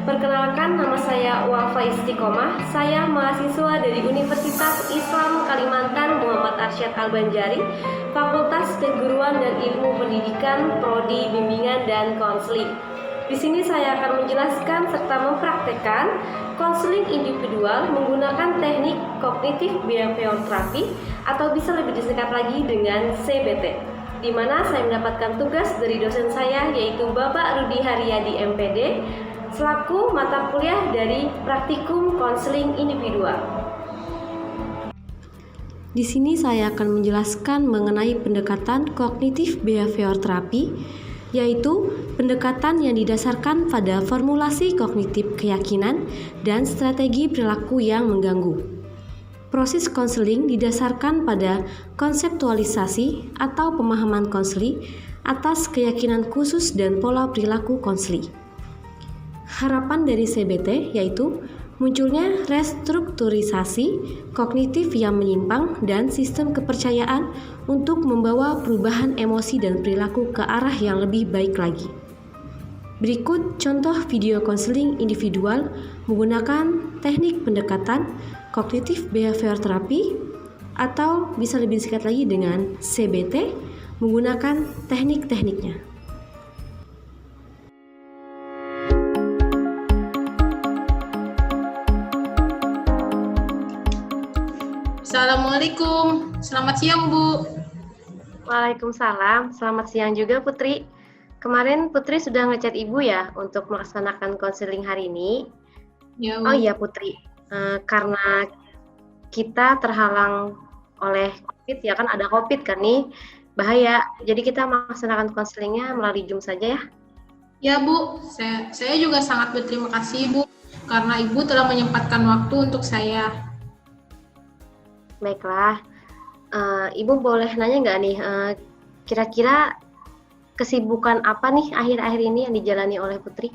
Perkenalkan, nama saya Wafa Istiqomah. Saya mahasiswa dari Universitas Islam Kalimantan Muhammad Arsyad Al-Banjari, Fakultas Keguruan dan Ilmu Pendidikan, Prodi Bimbingan dan Konseling. Di sini saya akan menjelaskan serta mempraktekkan konseling individual menggunakan teknik kognitif behavioral therapy atau bisa lebih disingkat lagi dengan CBT, di mana saya mendapatkan tugas dari dosen saya yaitu Bapak Rudi Haryadi MPD selaku mata kuliah dari praktikum konseling individual. Di sini saya akan menjelaskan mengenai pendekatan kognitif behavior therapy, yaitu pendekatan yang didasarkan pada formulasi kognitif keyakinan dan strategi perilaku yang mengganggu. Proses konseling didasarkan pada konseptualisasi atau pemahaman konseli atas keyakinan khusus dan pola perilaku konseli. Harapan dari CBT yaitu munculnya restrukturisasi kognitif yang menyimpang dan sistem kepercayaan untuk membawa perubahan emosi dan perilaku ke arah yang lebih baik lagi. Berikut contoh video konseling individual menggunakan teknik pendekatan kognitif behavior therapy atau bisa lebih disingkat lagi dengan CBT menggunakan teknik-tekniknya. Assalamualaikum, selamat siang Bu. Waalaikumsalam, selamat siang juga Putri. Kemarin Putri sudah ngechat Ibu ya untuk melaksanakan konseling hari ini. Ya, Bu. Oh iya Putri, karena kita terhalang oleh COVID ya kan, ada COVID kan nih, bahaya. Jadi kita melaksanakan konselingnya melalui Zoom saja ya. Ya Bu, saya juga sangat berterima kasih Bu, karena Ibu telah menyempatkan waktu untuk saya. Baiklah, Ibu boleh nanya nggak nih, kira-kira kesibukan apa nih akhir-akhir ini yang dijalani oleh Putri?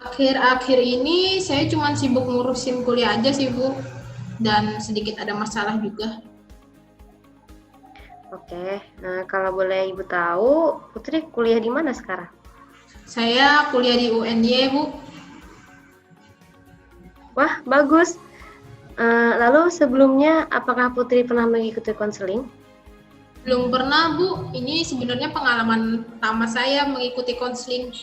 Akhir-akhir ini saya cuma sibuk ngurusin kuliah aja sih Bu, dan sedikit ada masalah juga. Oke, kalau boleh Ibu tahu, Putri kuliah di mana sekarang? Saya kuliah di UNY Bu. Wah, bagus. Lalu sebelumnya, apakah Putri pernah mengikuti konseling? Belum pernah Bu, ini sebenarnya pengalaman pertama saya mengikuti konseling.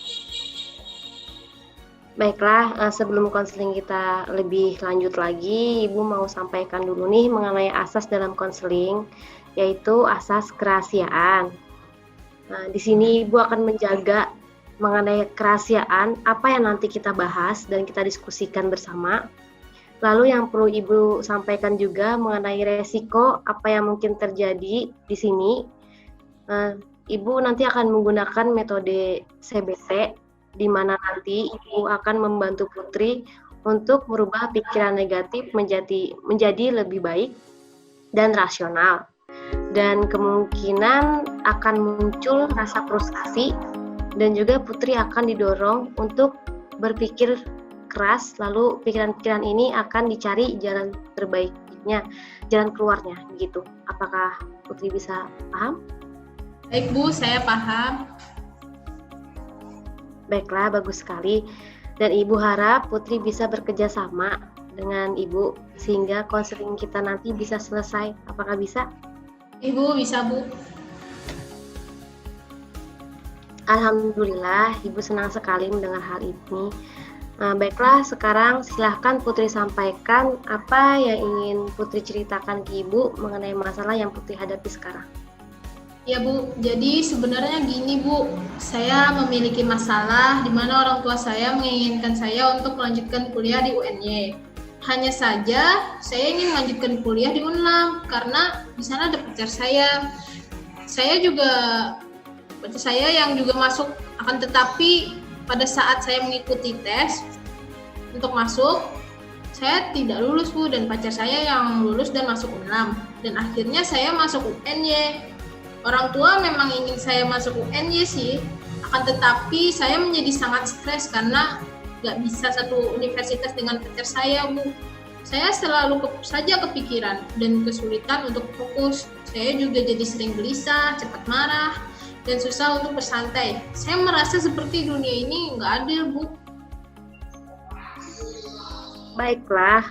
Baiklah, sebelum konseling kita lebih lanjut lagi, Ibu mau sampaikan dulu nih mengenai asas dalam konseling, yaitu asas kerahasiaan. Nah, di sini Ibu akan menjaga mengenai kerahasiaan apa yang nanti kita bahas dan kita diskusikan bersama. Lalu yang perlu Ibu sampaikan juga mengenai resiko apa yang mungkin terjadi di sini. Ibu nanti akan menggunakan metode CBT, di mana nanti Ibu akan membantu Putri untuk merubah pikiran negatif menjadi lebih baik dan rasional. Dan kemungkinan akan muncul rasa frustasi dan juga Putri akan didorong untuk berpikir keras, lalu pikiran-pikiran ini akan dicari jalan terbaiknya, jalan keluarnya, gitu. Apakah Putri bisa paham? Baik Bu, saya paham. Baiklah, bagus sekali. Dan Ibu harap Putri bisa bekerja sama dengan Ibu sehingga konseling kita nanti bisa selesai. Apakah bisa? Ibu bisa Bu. Alhamdulillah, Ibu senang sekali mendengar hal ini. Baiklah, sekarang silahkan Putri sampaikan apa yang ingin Putri ceritakan ke Ibu mengenai masalah yang Putri hadapi sekarang. Ya Bu, jadi sebenarnya gini Bu, saya memiliki masalah di mana orang tua saya menginginkan saya untuk melanjutkan kuliah di UNY. Hanya saja saya ingin melanjutkan kuliah di UNLAM karena di sana ada pacar saya. Saya yang juga masuk, akan tetapi pada saat saya mengikuti tes untuk masuk, saya tidak lulus Bu, dan pacar saya yang lulus dan masuk UNLAM. Dan akhirnya saya masuk UNY. Orang tua memang ingin saya masuk UNY sih, akan tetapi saya menjadi sangat stres karena nggak bisa satu universitas dengan pacar saya Bu. Saya selalu saja kepikiran dan kesulitan untuk fokus. Saya juga jadi sering gelisah, cepat marah, dan susah untuk bersantai. Saya merasa seperti dunia ini nggak adil, Bu. Baiklah,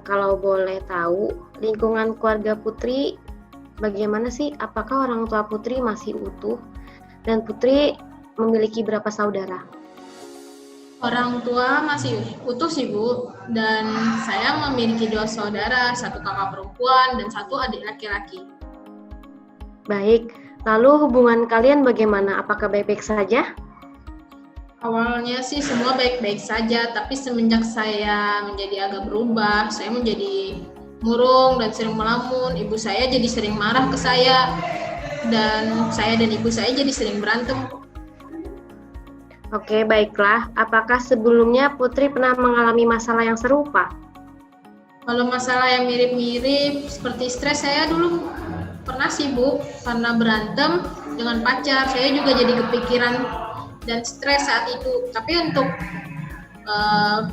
kalau boleh tahu, lingkungan keluarga Putri bagaimana sih? Apakah orang tua Putri masih utuh? Dan Putri memiliki berapa saudara? Orang tua masih utuh sih Bu, dan saya memiliki 2 saudara, 1 kakak perempuan dan 1 adik laki-laki. Baik, lalu hubungan kalian bagaimana? Apakah baik-baik saja? Awalnya sih semua baik-baik saja, tapi semenjak saya menjadi agak berubah, saya menjadi murung dan sering melamun, ibu saya jadi sering marah ke saya, dan saya dan ibu saya jadi sering berantem. Oke, baiklah. Apakah sebelumnya Putri pernah mengalami masalah yang serupa? Kalau masalah yang mirip-mirip seperti stres, saya dulu pernah sih Bu, karena berantem dengan pacar, saya juga jadi kepikiran dan stres saat itu. Tapi untuk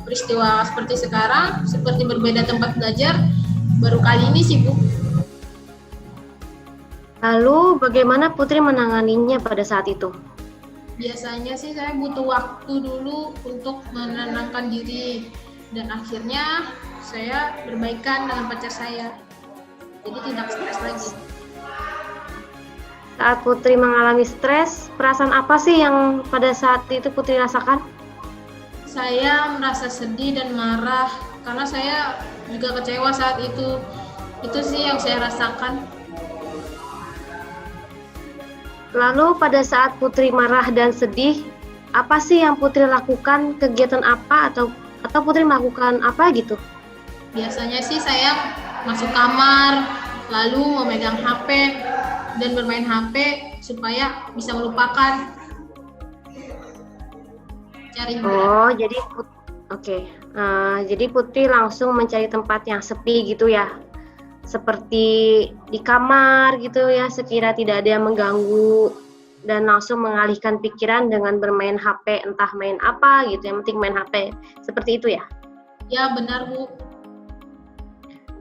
peristiwa seperti sekarang, seperti berbeda tempat belajar, baru kali ini sih Bu. Lalu bagaimana Putri menanganinya pada saat itu? Biasanya sih saya butuh waktu dulu untuk menenangkan diri, dan akhirnya saya berbaikan dengan pacar saya, jadi tidak stres lagi. Saat Putri mengalami stres, perasaan apa sih yang pada saat itu Putri rasakan? Saya merasa sedih dan marah karena saya juga kecewa saat itu. Itu sih yang saya rasakan. Lalu pada saat Putri marah dan sedih, apa sih yang Putri lakukan? Kegiatan apa atau Putri melakukan apa gitu? Biasanya sih saya masuk kamar, lalu memegang HP dan bermain HP supaya bisa melupakan. Cari Oh, jadi jadi Putri langsung mencari tempat yang sepi gitu ya? Seperti di kamar gitu ya, sekira tidak ada yang mengganggu, dan langsung mengalihkan pikiran dengan bermain HP, entah main apa gitu, yang penting main HP. Seperti itu ya? Ya, benar Bu.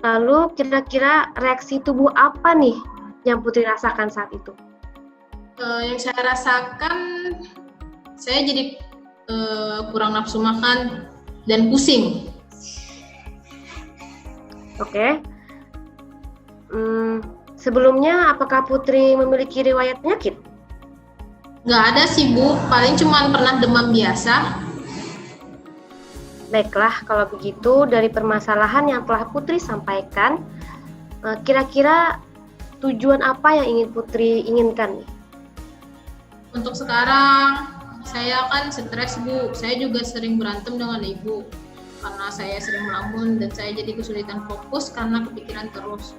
Lalu kira-kira reaksi tubuh apa nih yang Putri rasakan saat itu? Yang saya rasakan, saya jadi kurang nafsu makan dan pusing. Oke. Sebelumnya apakah Putri memiliki riwayat penyakit? Nggak ada sih Bu, paling cuma pernah demam biasa. Baiklah, kalau begitu dari permasalahan yang telah Putri sampaikan, kira-kira tujuan apa yang ingin Putri inginkan nih? Untuk sekarang, saya kan stres Bu, saya juga sering berantem dengan ibu karena saya sering melamun dan saya jadi kesulitan fokus karena kepikiran terus.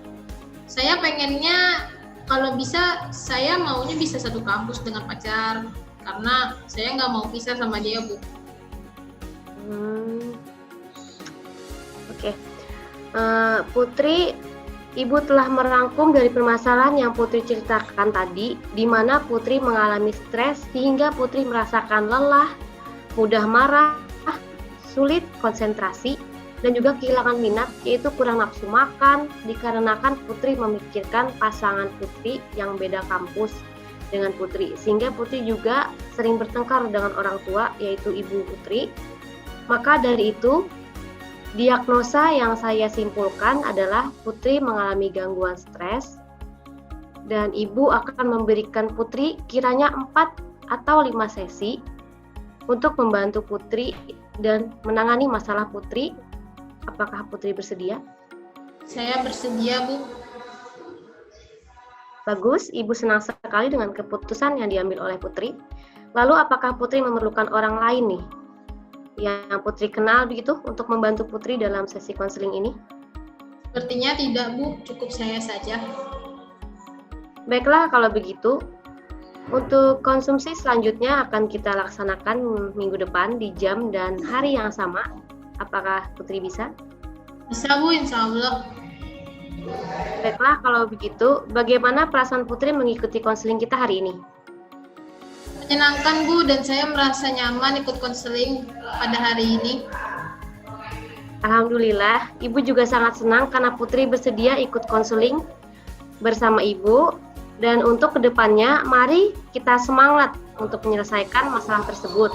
Saya pengennya kalau bisa, saya maunya bisa satu kampus dengan pacar karena saya nggak mau pisah sama dia Bu. Oke. Putri, Ibu telah merangkum dari permasalahan yang Putri ceritakan tadi, di mana Putri mengalami stres sehingga Putri merasakan lelah, mudah marah, sulit konsentrasi, dan juga kehilangan minat, yaitu kurang nafsu makan, dikarenakan Putri memikirkan pasangan Putri yang beda kampus dengan Putri, sehingga Putri juga sering bertengkar dengan orang tua, yaitu ibu Putri. Maka dari itu, diagnosa yang saya simpulkan adalah Putri mengalami gangguan stres, dan ibu akan memberikan Putri kiranya 4 atau 5 sesi untuk membantu Putri dan menangani masalah Putri. Apakah Putri bersedia? Saya bersedia Bu. Bagus, Ibu senang sekali dengan keputusan yang diambil oleh Putri. Lalu apakah Putri memerlukan orang lain nih yang Putri kenal begitu untuk membantu Putri dalam sesi konseling ini? Sepertinya tidak Bu, cukup saya saja. Baiklah, kalau begitu, untuk konsumsi selanjutnya akan kita laksanakan minggu depan di jam dan hari yang sama. Apakah Putri bisa? Bisa Bu, insya Allah. Baiklah, kalau begitu, bagaimana perasaan Putri mengikuti konseling kita hari ini? Menyenangkan Bu, dan saya merasa nyaman ikut konseling pada hari ini. Alhamdulillah, Ibu juga sangat senang karena Putri bersedia ikut konseling bersama Ibu. Dan untuk kedepannya, mari kita semangat untuk menyelesaikan masalah tersebut.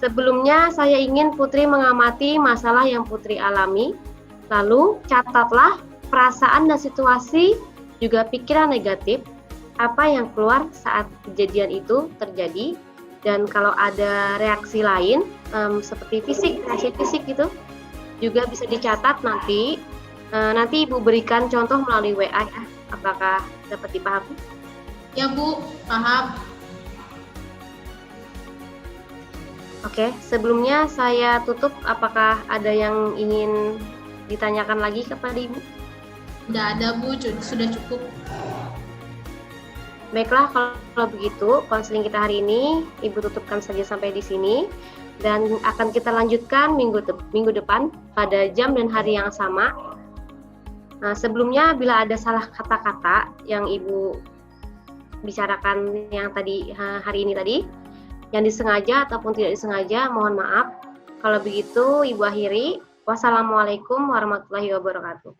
Sebelumnya saya ingin Putri mengamati masalah yang Putri alami, lalu catatlah perasaan dan situasi juga pikiran negatif apa yang keluar saat kejadian itu terjadi, dan kalau ada reaksi lain seperti reaksi fisik gitu juga bisa dicatat nanti. Nanti Ibu berikan contoh melalui WA ya. Apakah dapat dipahami? Ya Bu, paham. Oke, sebelumnya saya tutup. Apakah ada yang ingin ditanyakan lagi kepada Ibu? Tidak ada Bu, sudah cukup. Baiklah, kalau begitu konseling kita hari ini Ibu tutupkan saja sampai di sini, dan akan kita lanjutkan minggu depan pada jam dan hari yang sama. Nah, sebelumnya bila ada salah kata-kata yang Ibu bicarakan yang tadi hari ini tadi, yang disengaja ataupun tidak disengaja, mohon maaf. Kalau begitu Ibu akhiri. Wassalamualaikum warahmatullahi wabarakatuh.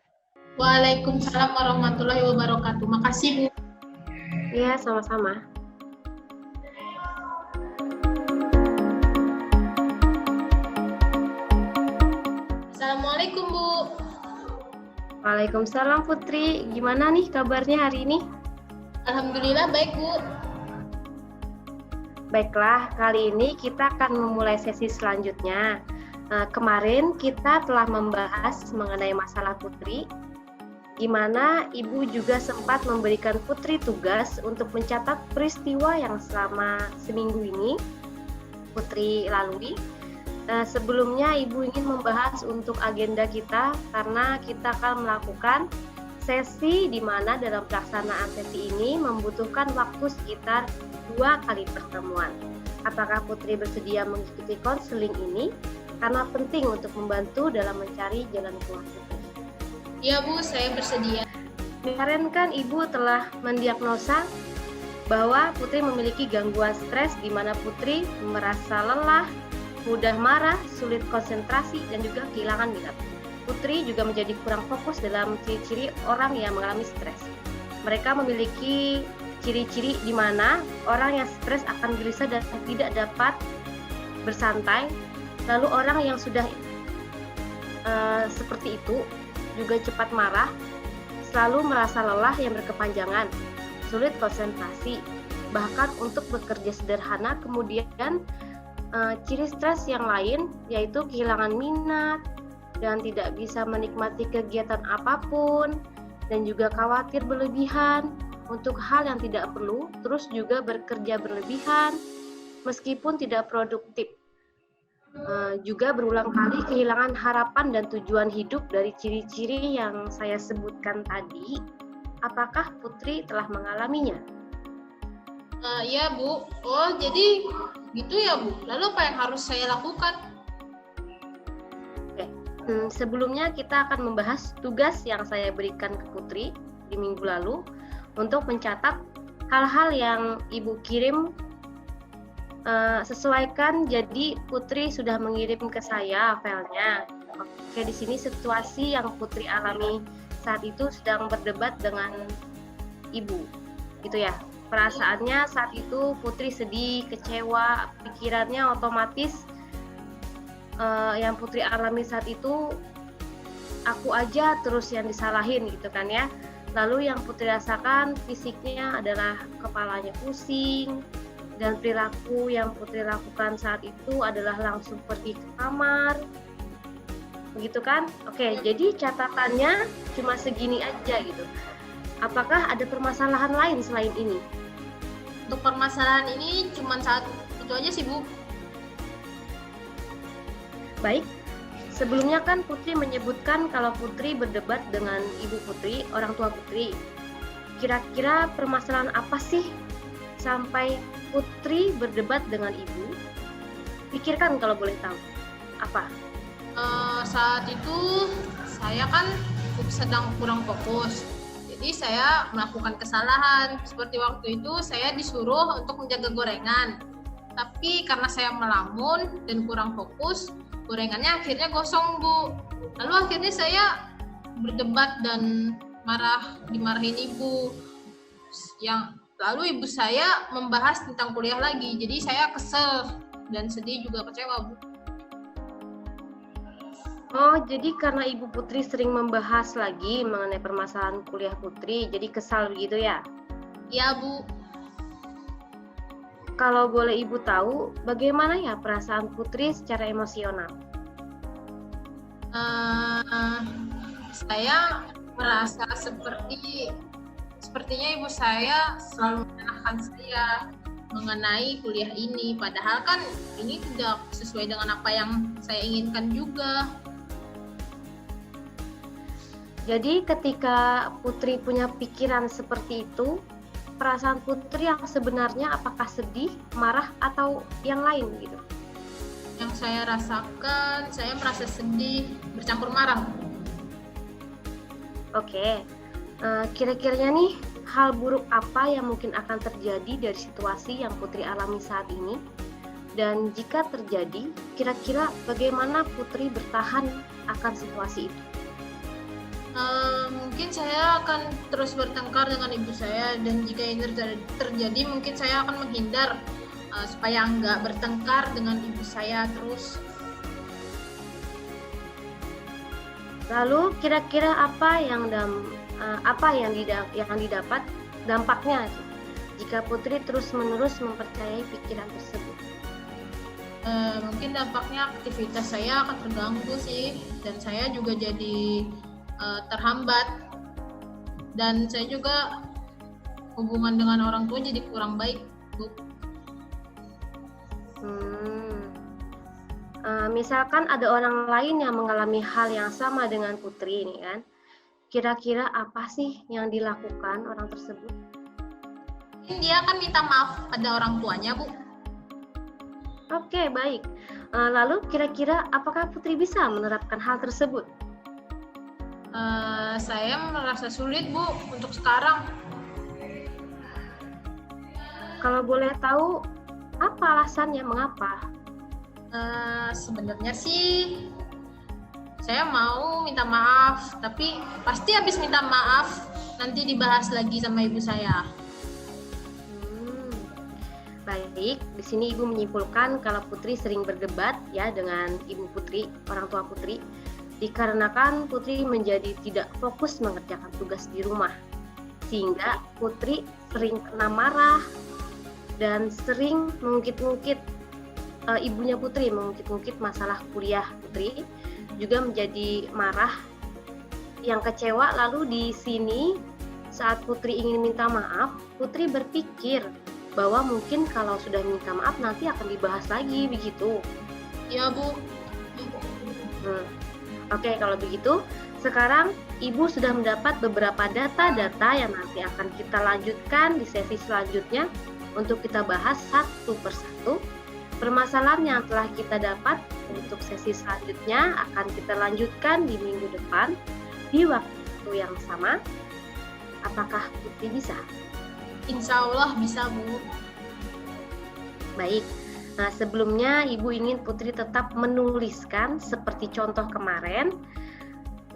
Waalaikumsalam warahmatullahi wabarakatuh. Makasih Bu. Iya, sama-sama. Assalamualaikum Bu. Waalaikumsalam Putri. Gimana nih kabarnya hari ini? Alhamdulillah baik Bu. Baiklah, kali ini kita akan memulai sesi selanjutnya. Kemarin kita telah membahas mengenai masalah Putri, di mana Ibu juga sempat memberikan Putri tugas untuk mencatat peristiwa yang selama seminggu ini Putri lalui. Sebelumnya Ibu ingin membahas untuk agenda kita, karena kita akan melakukan sesi di mana dalam pelaksanaan sesi ini membutuhkan waktu sekitar 2 kali pertemuan. Apakah Putri bersedia mengikuti konseling ini? Karena penting untuk membantu dalam mencari jalan keluar Putri. Iya Bu, saya bersedia. Kemarin kan Ibu telah mendiagnosa bahwa Putri memiliki gangguan stres, di mana Putri merasa lelah, mudah marah, sulit konsentrasi, dan juga kehilangan minat. Putri juga menjadi kurang fokus dalam ciri-ciri orang yang mengalami stres. Mereka memiliki ciri-ciri di mana orang yang stres akan gelisah dan tidak dapat bersantai. Lalu orang yang sudah seperti itu juga cepat marah, selalu merasa lelah yang berkepanjangan, sulit konsentrasi, bahkan untuk bekerja sederhana. Kemudian ciri stres yang lain yaitu kehilangan minat dan tidak bisa menikmati kegiatan apapun, dan juga khawatir berlebihan untuk hal yang tidak perlu, terus juga bekerja berlebihan meskipun tidak produktif. Juga berulang kali kehilangan harapan dan tujuan hidup dari ciri-ciri yang saya sebutkan tadi. Apakah Putri telah mengalaminya? Ya Bu. Oh, jadi gitu ya Bu. Lalu apa yang harus saya lakukan? Oke. Sebelumnya kita akan membahas tugas yang saya berikan ke Putri di minggu lalu untuk mencatat hal-hal yang Ibu kirim. Sesuaikan, jadi Putri sudah mengirim ke saya filenya. Oke, di sini situasi yang Putri alami saat itu sedang berdebat dengan Ibu, gitu ya. Perasaannya saat itu Putri sedih, kecewa, pikirannya otomatis yang Putri alami saat itu, aku aja terus yang disalahin gitu kan ya. Lalu yang Putri rasakan fisiknya adalah kepalanya pusing, dan perilaku yang Putri lakukan saat itu adalah langsung pergi ke kamar, begitu kan? Oke, jadi catatannya cuma segini aja gitu. Apakah ada permasalahan lain selain ini? Untuk permasalahan ini cuma satu, itu aja sih Bu. Baik, sebelumnya kan Putri menyebutkan kalau Putri berdebat dengan Ibu Putri, orang tua Putri. Kira-kira permasalahan apa sih sampai Putri berdebat dengan Ibu? Pikirkan kalau boleh tahu. Apa? Saat itu saya kan sedang kurang fokus. Jadi saya melakukan kesalahan. Seperti waktu itu saya disuruh untuk menjaga gorengan. Tapi karena saya melamun dan kurang fokus, gorengannya akhirnya gosong Bu. Lalu akhirnya saya berdebat dan dimarahin Ibu. Lalu ibu saya membahas tentang kuliah lagi, jadi saya kesel dan sedih juga kecewa, Bu. Oh, jadi karena Ibu Putri sering membahas lagi mengenai permasalahan kuliah Putri, jadi kesal begitu ya? Iya, Bu. Kalau boleh Ibu tahu, bagaimana ya perasaan Putri secara emosional? Saya merasa sepertinya ibu saya selalu menyalahkan saya mengenai kuliah ini, padahal kan ini tidak sesuai dengan apa yang saya inginkan juga. Jadi ketika Putri punya pikiran seperti itu, perasaan Putri yang sebenarnya apakah sedih, marah, atau yang lain gitu? Yang saya rasakan, saya merasa sedih, bercampur marah. Oke, kira-kiranya nih hal buruk apa yang mungkin akan terjadi dari situasi yang Putri alami saat ini? Dan jika terjadi, kira-kira bagaimana Putri bertahan akan situasi itu? Mungkin saya akan terus bertengkar dengan ibu saya, dan jika ini terjadi mungkin saya akan menghindar supaya nggak bertengkar dengan ibu saya terus. Lalu kira-kira apa yang didapat dampaknya jika Putri terus-menerus mempercayai pikiran tersebut? Mungkin dampaknya aktivitas saya akan terganggu sih, dan saya juga jadi terhambat, dan saya juga hubungan dengan orang tua jadi kurang baik, Bu. Misalkan ada orang lain yang mengalami hal yang sama dengan Putri ini kan, kira-kira apa sih yang dilakukan orang tersebut? Dia akan minta maaf pada orang tuanya, Bu. Oke, baik. Lalu kira-kira apakah Putri bisa menerapkan hal tersebut? Saya merasa sulit, Bu, untuk sekarang. Kalau boleh tahu, apa alasannya, mengapa? Sebenarnya sih saya mau minta maaf, tapi pasti habis minta maaf nanti dibahas lagi sama ibu saya. Baik, di sini Ibu menyimpulkan kalau Putri sering berdebat ya dengan Ibu Putri, orang tua Putri, dikarenakan Putri menjadi tidak fokus mengerjakan tugas di rumah, sehingga Putri sering kena marah dan sering mengungkit-ungkit ibunya Putri, mengungkit-ungkit masalah kuliah Putri, juga menjadi marah, yang kecewa. Lalu di sini saat Putri ingin minta maaf, Putri berpikir bahwa mungkin kalau sudah minta maaf nanti akan dibahas lagi, begitu. Iya, Bu. Oke, kalau begitu sekarang Ibu sudah mendapat beberapa data-data yang nanti akan kita lanjutkan di sesi selanjutnya untuk kita bahas satu persatu. Permasalahan yang telah kita dapat untuk sesi selanjutnya akan kita lanjutkan di minggu depan di waktu yang sama. Apakah Putri bisa? Insya Allah bisa, Bu. Baik, nah sebelumnya Ibu ingin Putri tetap menuliskan seperti contoh kemarin.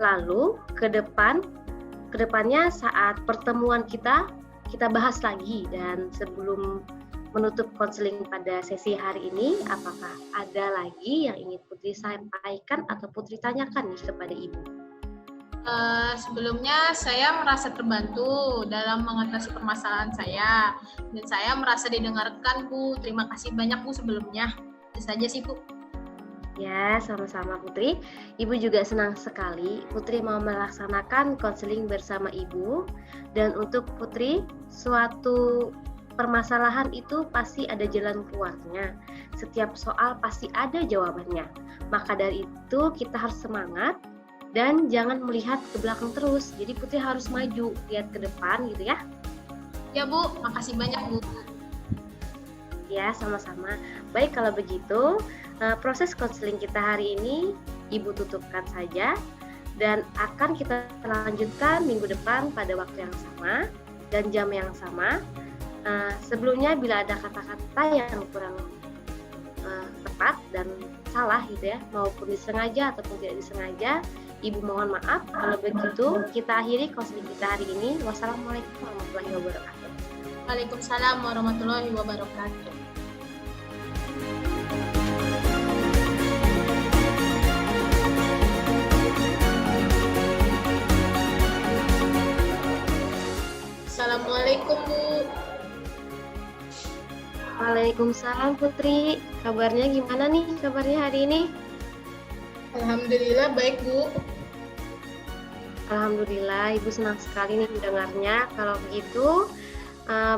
Lalu kedepannya saat pertemuan kita bahas lagi. Dan sebelum menutup konseling pada sesi hari ini, apakah ada lagi yang ingin Putri sampaikan atau Putri tanyakan nih kepada Ibu? Sebelumnya saya merasa terbantu dalam mengatasi permasalahan saya, dan saya merasa didengarkan, Bu. Terima kasih banyak, Bu, sebelumnya. Itu saja sih, Bu. Ya, sama-sama Putri. Ibu juga senang sekali Putri mau melaksanakan konseling bersama Ibu. Dan untuk Putri, suatu permasalahan itu pasti ada jalan keluarnya. Setiap soal pasti ada jawabannya. Maka dari itu kita harus semangat dan jangan melihat ke belakang terus. Jadi Putri harus maju, lihat ke depan gitu ya. Ya, Bu, makasih banyak, Bu. Ya, sama-sama. Baik, kalau begitu proses konseling kita hari ini Ibu tutupkan saja dan akan kita lanjutkan minggu depan pada waktu yang sama dan jam yang sama. Sebelumnya bila ada kata-kata yang kurang tepat dan salah gitu ya, maupun disengaja ataupun tidak disengaja, Ibu mohon maaf. Kalau begitu kita akhiri konseling kita hari ini. Wassalamualaikum warahmatullahi wabarakatuh. Waalaikumsalam warahmatullahi wabarakatuh. Assalamualaikum, Bu. Waalaikumsalam Putri. Kabarnya gimana nih kabarnya hari ini? Alhamdulillah baik, Bu. Alhamdulillah, Ibu senang sekali nih mendengarnya. Kalau begitu,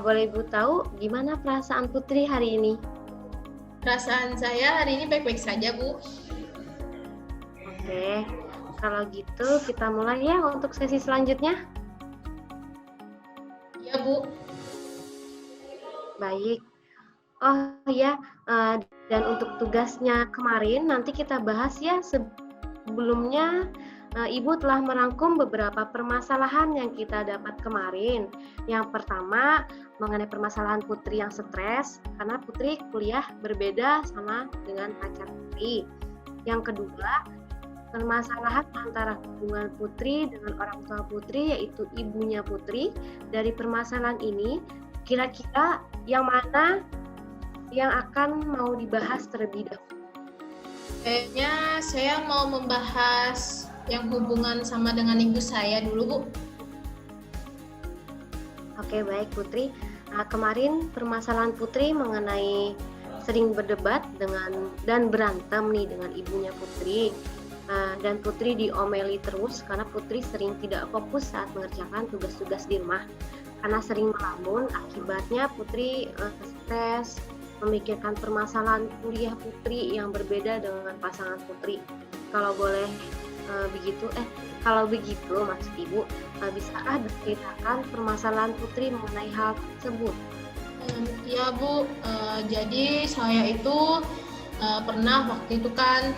boleh Ibu tahu gimana perasaan Putri hari ini? Perasaan saya hari ini baik-baik saja, Bu. Oke, kalau gitu kita mulai ya untuk sesi selanjutnya. Iya, Bu. Baik. Oh ya, dan untuk tugasnya kemarin nanti kita bahas ya. Sebelumnya Ibu telah merangkum beberapa permasalahan yang kita dapat kemarin. Yang pertama mengenai permasalahan Putri yang stres karena Putri kuliah berbeda sama dengan pacar Putri. Yang kedua, permasalahan antara hubungan Putri dengan orang tua Putri, yaitu ibunya Putri. Dari permasalahan ini, kira-kira yang mana yang akan mau dibahas terlebih dahulu? Kayaknya saya mau membahas yang hubungan sama dengan ibu saya dulu, Bu. Oke, baik Putri. Kemarin permasalahan Putri mengenai sering berdebat dan berantem nih dengan ibunya Putri. Dan Putri diomeli terus karena Putri sering tidak fokus saat mengerjakan tugas-tugas di rumah. Karena sering melamun, akibatnya Putri stres, memikirkan permasalahan kuliah Putri yang berbeda dengan pasangan Putri. Kalau boleh kalau begitu maksud Ibu, bisakah diceritakan permasalahan Putri mengenai hal tersebut? Ya, Bu. Jadi saya itu pernah waktu itu kan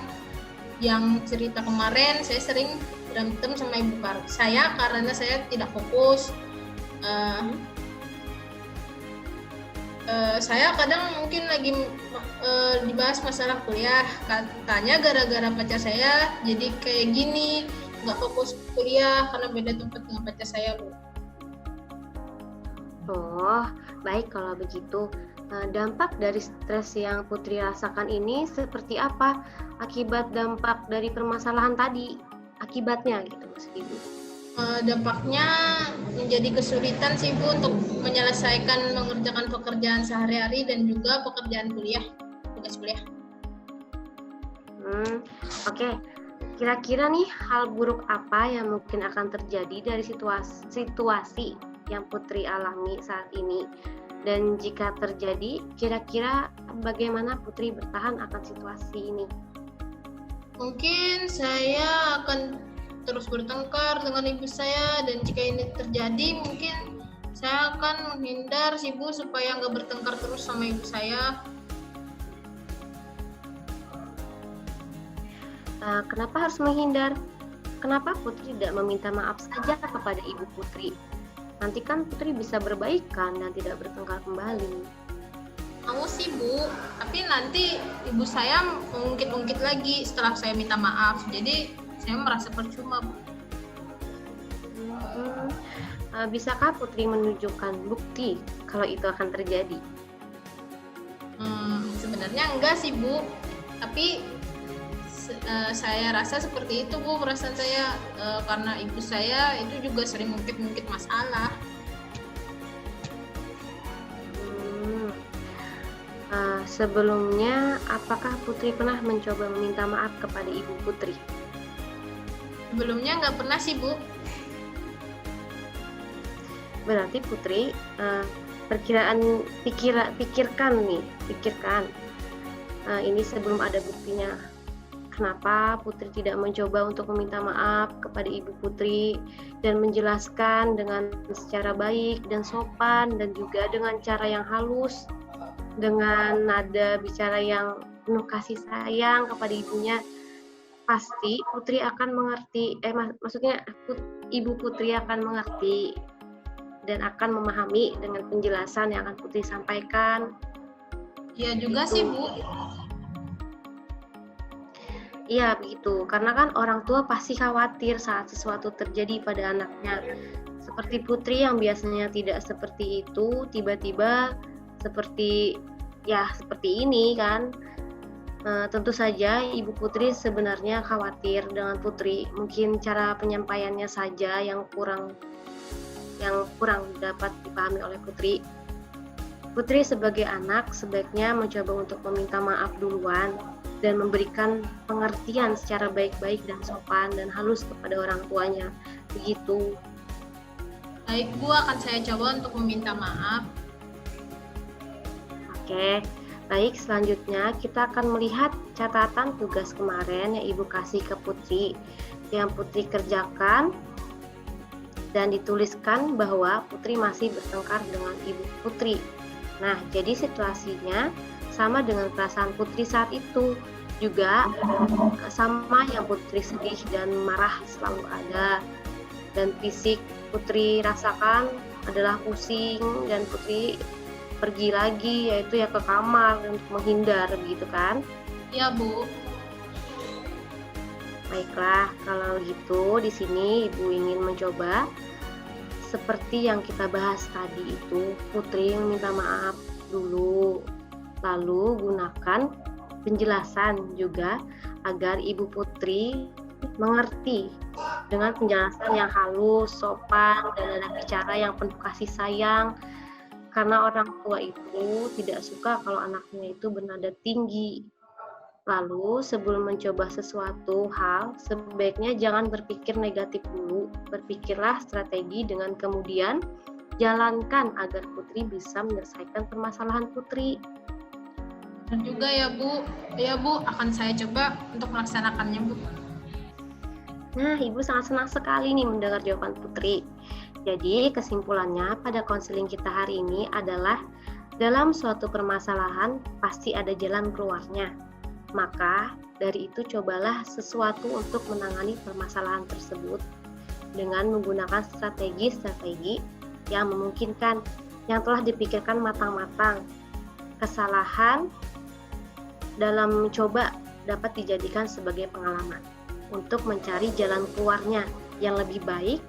yang cerita kemarin, saya sering berantem sama ibu saya karena saya tidak fokus. Saya kadang mungkin lagi dibahas masalah kuliah, katanya gara-gara pacar saya jadi kayak gini, nggak fokus kuliah karena beda tempat dengan pacar saya, Bu. Oh, baik kalau begitu. Dampak dari stres yang Putri rasakan ini seperti apa? Akibat dampak dari permasalahan tadi, akibatnya gitu maksud Ibu. Dampaknya menjadi kesulitan sih, Bu, untuk menyelesaikan mengerjakan pekerjaan sehari-hari dan juga pekerjaan kuliah, tugas kuliah. Oke. Kira-kira nih hal buruk apa yang mungkin akan terjadi dari situasi yang Putri alami saat ini? Dan jika terjadi, kira-kira bagaimana Putri bertahan akan situasi ini? Mungkin saya akan terus bertengkar dengan ibu saya, dan jika ini terjadi mungkin saya akan menghindar sih, Bu, supaya nggak bertengkar terus sama ibu saya. Kenapa harus menghindar? Kenapa Putri tidak meminta maaf saja kepada ibu Putri? Nanti kan Putri bisa berbaikan dan tidak bertengkar kembali. Mau sih, Bu, tapi nanti ibu saya mengungkit-ungkit lagi setelah saya minta maaf. Jadi saya merasa percuma, Bu. Bisakah Putri menunjukkan bukti kalau itu akan terjadi? Sebenarnya enggak sih, Bu. Tapi saya rasa seperti itu, Bu, perasaan saya, karena ibu saya itu juga sering mungkit-mungkit masalah. Sebelumnya, apakah Putri pernah mencoba meminta maaf kepada ibu Putri? Sebelumnya nggak pernah sih, Bu. Berarti Putri pikirkan ini sebelum ada buktinya. Kenapa Putri tidak mencoba untuk meminta maaf kepada ibu Putri dan menjelaskan dengan secara baik dan sopan dan juga dengan cara yang halus, dengan nada bicara yang penuh kasih sayang kepada ibunya? Pasti Putri akan mengerti, ibu Putri akan mengerti dan akan memahami dengan penjelasan yang akan Putri sampaikan. Iya juga sih, Bu. Iya begitu, karena kan orang tua pasti khawatir saat sesuatu terjadi pada anaknya. Seperti Putri yang biasanya tidak seperti itu, tiba-tiba seperti ini kan. Tentu saja Ibu Putri sebenarnya khawatir dengan Putri. Mungkin cara penyampaiannya saja yang kurang yang kurang dapat dipahami oleh Putri. Putri sebagai anak sebaiknya mencoba untuk meminta maaf duluan dan memberikan pengertian secara baik-baik dan sopan dan halus kepada orang tuanya. Begitu. Baik Bu, akan saya coba untuk meminta maaf. Oke, baik, selanjutnya kita akan melihat catatan tugas kemarin yang Ibu kasih ke Putri, yang Putri kerjakan dan dituliskan bahwa Putri masih bertengkar dengan Ibu Putri. Nah, jadi situasinya sama dengan perasaan Putri saat itu, juga sama yang Putri sedih dan marah selalu ada, dan fisik Putri rasakan adalah pusing dan Putri pergi lagi, yaitu ya ke kamar untuk menghindar, gitu kan? Iya Bu. Baiklah, kalau gitu di sini Ibu ingin mencoba seperti yang kita bahas tadi itu, Putri meminta maaf dulu, lalu gunakan penjelasan juga agar Ibu Putri mengerti dengan penjelasan yang halus, sopan, dan nada bicara yang penuh kasih sayang, karena orang tua itu tidak suka kalau anaknya itu bernada tinggi. Lalu, sebelum mencoba sesuatu hal, sebaiknya jangan berpikir negatif dulu. Berpikirlah strategi dengan kemudian jalankan agar Putri bisa menyelesaikan permasalahan Putri. Dan juga ya Bu, akan saya coba untuk melaksanakannya Bu. Nah, Ibu sangat senang sekali nih mendengar jawaban Putri. Jadi, kesimpulannya pada konseling kita hari ini adalah dalam suatu permasalahan pasti ada jalan keluarnya. Maka dari itu cobalah sesuatu untuk menangani permasalahan tersebut dengan menggunakan strategi-strategi yang memungkinkan, yang telah dipikirkan matang-matang. Kesalahan dalam mencoba dapat dijadikan sebagai pengalaman untuk mencari jalan keluarnya yang lebih baik.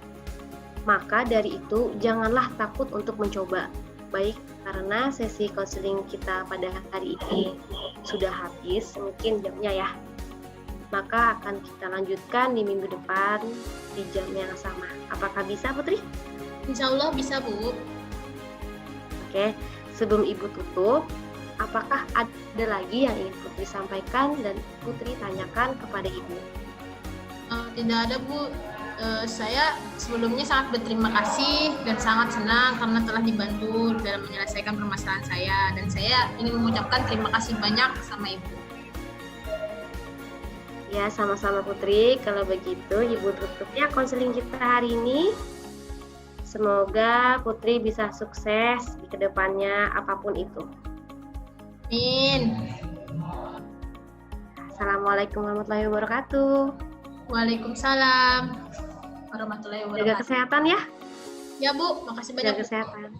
Maka dari itu janganlah takut untuk mencoba. Baik, karena sesi konseling kita pada hari ini sudah habis, mungkin jamnya ya. Maka akan kita lanjutkan di minggu depan di jam yang sama. Apakah bisa, Putri? Insya Allah bisa Bu. Oke, sebelum Ibu tutup, apakah ada lagi yang ingin Putri sampaikan dan Putri tanyakan kepada Ibu? Tidak ada Bu. Saya sebelumnya sangat berterima kasih dan sangat senang karena telah dibantu dalam menyelesaikan permasalahan saya, dan saya ingin mengucapkan terima kasih banyak sama Ibu. Ya, sama-sama Putri. Kalau begitu, Ibu tutupnya konseling kita hari ini. Semoga Putri bisa sukses di kedepannya apapun itu. Amin. Assalamualaikum warahmatullahi wabarakatuh. Waalaikumsalam warahmatullahi wabarakatuh. Jaga kesehatan ya. Ya Bu, makasih banyak. Jaga kesehatan.